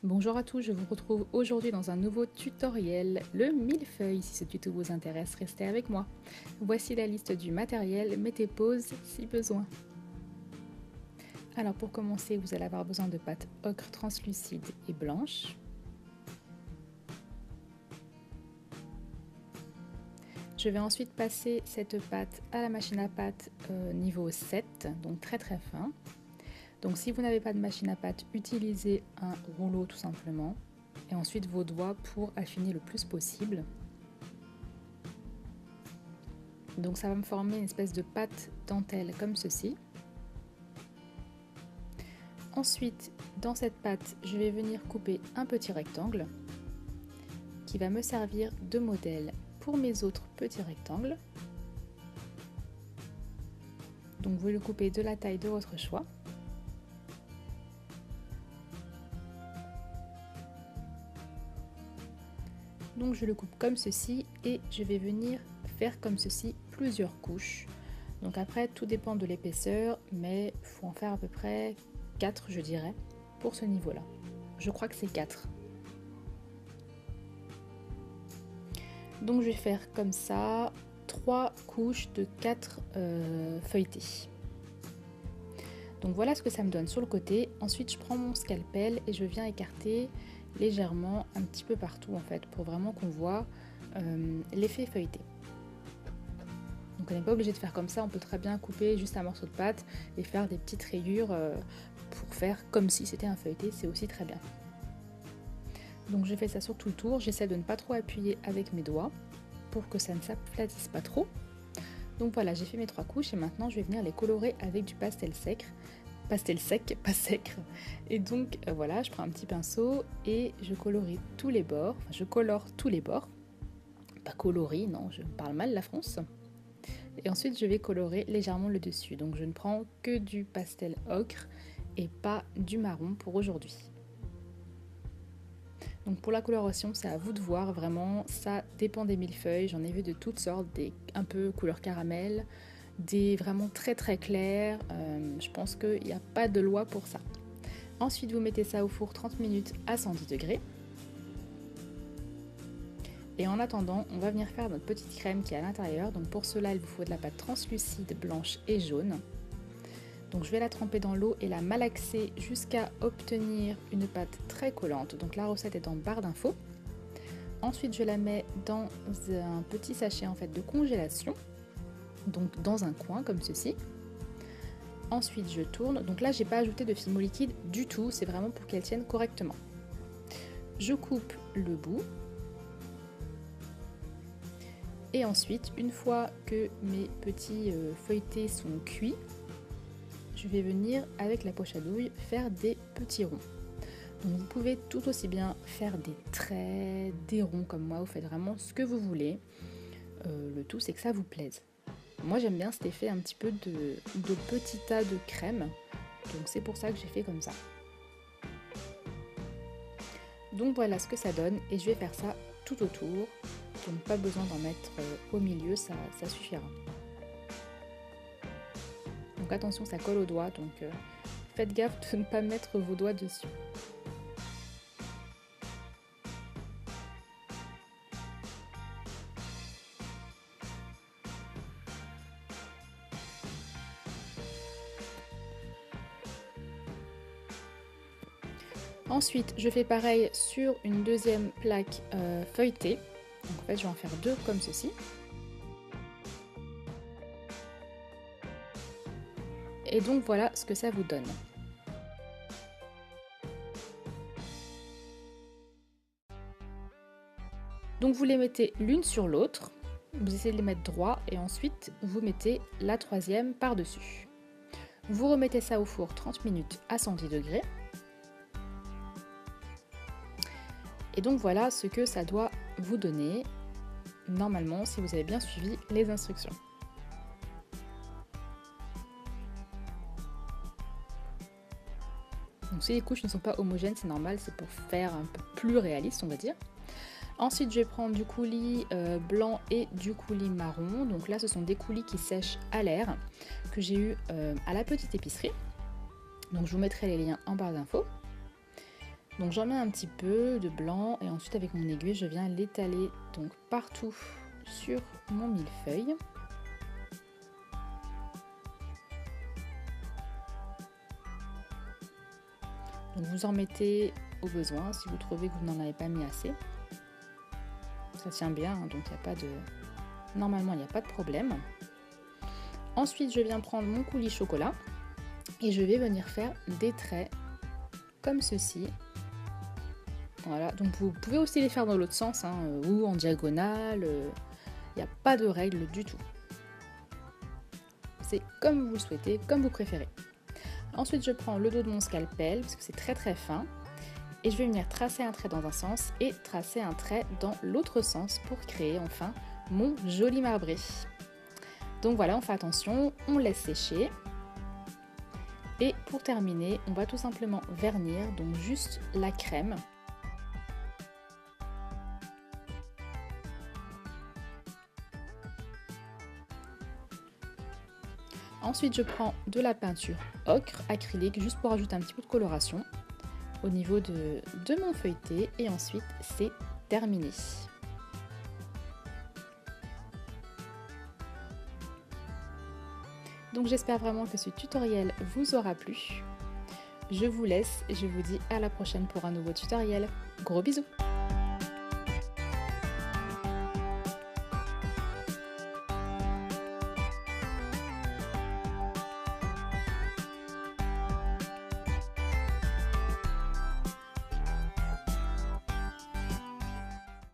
Bonjour à tous, je vous retrouve aujourd'hui dans un nouveau tutoriel, le millefeuille. Si ce tuto vous intéresse, restez avec moi. Voici la liste du matériel, mettez pause si besoin. Alors pour commencer, vous allez avoir besoin de pâte ocre translucide et blanche. Je vais ensuite passer cette pâte à la machine à pâte niveau 7, donc très fin. Donc si vous n'avez pas de machine à pâte, utilisez un rouleau tout simplement. Et ensuite vos doigts pour affiner le plus possible. Donc ça va me former une espèce de pâte dentelle comme ceci. Ensuite, dans cette pâte, je vais venir couper un petit rectangle qui va me servir de modèle pour mes autres petits rectangles. Donc vous le coupez de la taille de votre choix. Donc je le coupe comme ceci et je vais venir faire comme ceci plusieurs couches. Donc après tout dépend de l'épaisseur, mais il faut en faire à peu près 4 je dirais pour ce niveau là. Je crois que c'est 4. Donc je vais faire comme ça 3 couches de 4 feuilletés. Donc voilà ce que ça me donne sur le côté. Ensuite je prends mon scalpel et je viens écarter légèrement un petit peu partout en fait pour vraiment qu'on voit l'effet feuilleté. Donc on n'est pas obligé de faire comme ça, on peut très bien couper juste un morceau de pâte et faire des petites rayures pour faire comme si c'était un feuilleté, c'est aussi très bien. Donc je fais ça sur tout le tour, j'essaie de ne pas trop appuyer avec mes doigts pour que ça ne s'aplatisse pas trop. Donc voilà, j'ai fait mes 3 couches et maintenant je vais venir les colorer avec du pastel sec, pas sec. Et donc voilà, je prends un petit pinceau et je colorie tous les bords, enfin je colore tous les bords. Pas coloris, non, je parle mal la France. Et ensuite je vais colorer légèrement le dessus. Donc je ne prends que du pastel ocre et pas du marron pour aujourd'hui. Donc pour la coloration, c'est à vous de voir vraiment, ça dépend des millefeuilles, j'en ai vu de toutes sortes, des un peu couleur caramel, des vraiment très clairs, je pense qu'il n'y a pas de loi pour ça. Ensuite vous mettez ça au four 30 minutes à 110 degrés. Et en attendant, on va venir faire notre petite crème qui est à l'intérieur. Donc pour cela, il vous faut de la pâte translucide, blanche et jaune. Donc je vais la tremper dans l'eau et la malaxer jusqu'à obtenir une pâte très collante. Donc la recette est en barre d'infos. Ensuite je la mets dans un petit sachet en fait de congélation. Donc dans un coin comme ceci. Ensuite je tourne. Donc là j'ai pas ajouté de fimo liquide du tout. C'est vraiment pour qu'elle tienne correctement. Je coupe le bout. Et ensuite, une fois que mes petits feuilletés sont cuits, je vais venir avec la poche à douille faire des petits ronds. Donc vous pouvez tout aussi bien faire des traits, des ronds comme moi, vous faites vraiment ce que vous voulez. Le tout c'est que ça vous plaise. Moi j'aime bien cet effet un petit peu de petit tas de crème, donc c'est pour ça que j'ai fait comme ça. Donc voilà ce que ça donne et je vais faire ça tout autour. Donc pas besoin d'en mettre au milieu, ça suffira. Donc attention, ça colle aux doigts, donc faites gaffe de ne pas mettre vos doigts dessus. Ensuite, je fais pareil sur une deuxième plaque feuilletée. Donc en fait, je vais en faire 2 comme ceci. Et donc voilà ce que ça vous donne. Donc vous les mettez l'une sur l'autre, vous essayez de les mettre droit et ensuite vous mettez la troisième par-dessus. Vous remettez ça au four 30 minutes à 110 degrés. Et donc voilà ce que ça doit vous donner, normalement, si vous avez bien suivi les instructions. Donc si les couches ne sont pas homogènes, c'est normal, c'est pour faire un peu plus réaliste, on va dire. Ensuite, je vais prendre du coulis blanc et du coulis marron. Donc là, ce sont des coulis qui sèchent à l'air, que j'ai eu à la petite épicerie. Donc je vous mettrai les liens en barre d'infos. Donc j'en mets un petit peu de blanc et ensuite avec mon aiguille je viens l'étaler donc partout sur mon millefeuille. Donc vous en mettez au besoin si vous trouvez que vous n'en avez pas mis assez. Ça tient bien, hein, donc il n'y a pas de... Normalement il n'y a pas de problème. Ensuite je viens prendre mon coulis chocolat et je vais venir faire des traits comme ceci. Voilà, donc vous pouvez aussi les faire dans l'autre sens, hein, ou en diagonale, il n'y a pas de règle du tout. C'est comme vous le souhaitez, comme vous préférez. Ensuite je prends le dos de mon scalpel, parce que c'est très très fin, et je vais venir tracer un trait dans un sens et tracer un trait dans l'autre sens pour créer enfin mon joli marbré. Donc voilà, on fait attention, on laisse sécher. Et pour terminer, on va tout simplement vernir, donc juste la crème. Ensuite, je prends de la peinture ocre acrylique juste pour ajouter un petit peu de coloration au niveau de mon feuilleté et ensuite c'est terminé. Donc j'espère vraiment que ce tutoriel vous aura plu. Je vous laisse et je vous dis à la prochaine pour un nouveau tutoriel. Gros bisous!